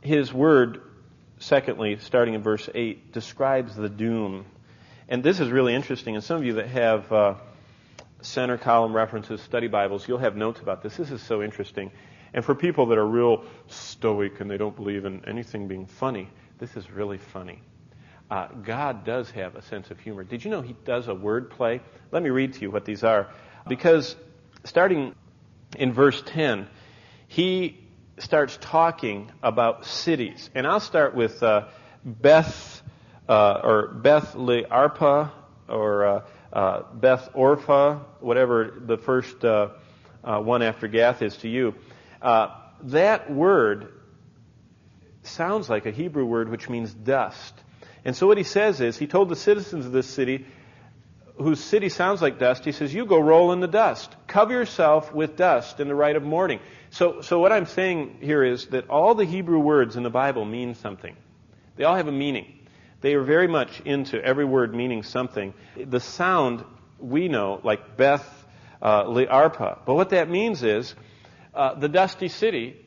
His word, secondly, starting in verse 8, describes the doom. And this is really interesting. And some of you that have center column references, study Bibles, you'll have notes about this. This is so interesting. And for people that are real stoic and they don't believe in anything being funny, this is really funny. God does have a sense of humor. Did you know He does a word play? Let me read to you what these are. Because starting in verse 10, He starts talking about cities. And I'll start with Beth Learpa or Beth Orpha, whatever the first one after Gath is to you. That word sounds like a Hebrew word which means dust. And so what he says is, he told the citizens of this city, whose city sounds like dust, he says, you go roll in the dust. Cover yourself with dust in the rite of mourning. So what I'm saying here is that all the Hebrew words in the Bible mean something. They all have a meaning. They are very much into every word meaning something. The sound we know, like Beth Learpa. But what that means is, the dusty city,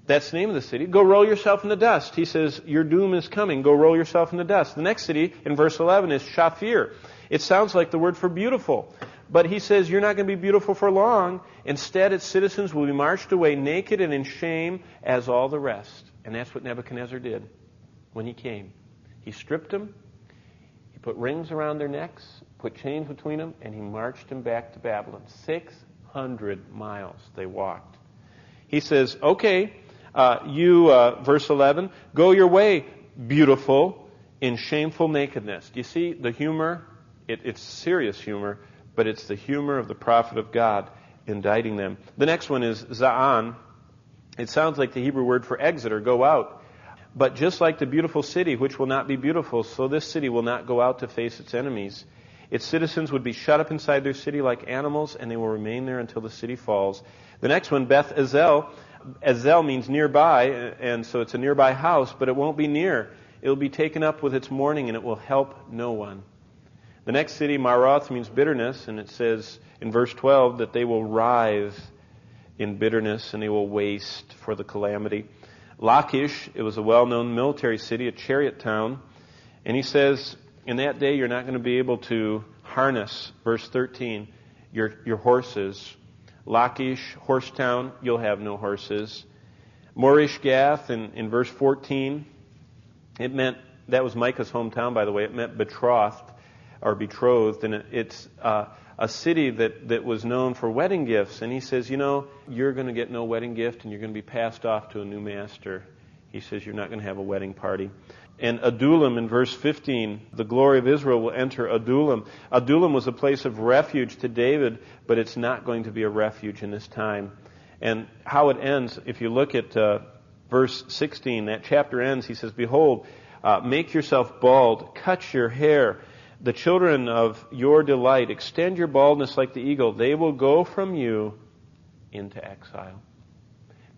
that's the name of the city, go roll yourself in the dust. He says, your doom is coming, go roll yourself in the dust. The next city, in verse 11, is Shafir. It sounds like the word for beautiful. But he says, you're not going to be beautiful for long. Instead, its citizens will be marched away naked and in shame as all the rest. And that's what Nebuchadnezzar did when he came. He stripped them, he put rings around their necks, put chains between them, and he marched them back to Babylon. 600 miles they walked. He says, okay, verse 11, go your way, beautiful, in shameful nakedness. Do you see the humor? It's serious humor, but it's the humor of the prophet of God indicting them. The next one is Za'an. It sounds like the Hebrew word for exit or go out. But just like the beautiful city, which will not be beautiful, so this city will not go out to face its enemies. Its citizens would be shut up inside their city like animals, and they will remain there until the city falls. The next one, Beth Ezel. Ezel means nearby, and so it's a nearby house, but it won't be near. It will be taken up with its mourning, and it will help no one. The next city, Maroth, means bitterness, and it says in verse 12 that they will writhe in bitterness, and they will waste for the calamity. Lachish, it was a well-known military city, a chariot town, and he says, in that day you're not going to be able to harness, verse 13, your horses. Lachish, horse town, you'll have no horses. Morish Gath, in verse 14, it meant, that was Micah's hometown, by the way, it meant betrothed, and it's a city that was known for wedding gifts. And he says, you're going to get no wedding gift, and you're going to be passed off to a new master. He says you're not going to have a wedding party. And Adullam, in verse 15, the glory of Israel will enter Adullam. Adullam was a place of refuge to David, but it's not going to be a refuge in this time. And how it ends, if you look at verse 16, that chapter ends, he says, behold, make yourself bald, cut your hair. The children of your delight, extend your baldness like the eagle. They will go from you into exile.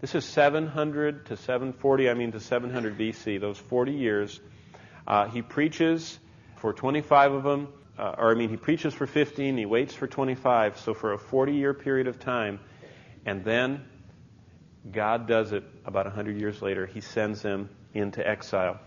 This is 700 to 740, to 700 BC, those 40 years. He preaches for 25 of them, he preaches for 15, he waits for 25, so for a 40-year period of time. And then God does it about 100 years later. He sends them into exile.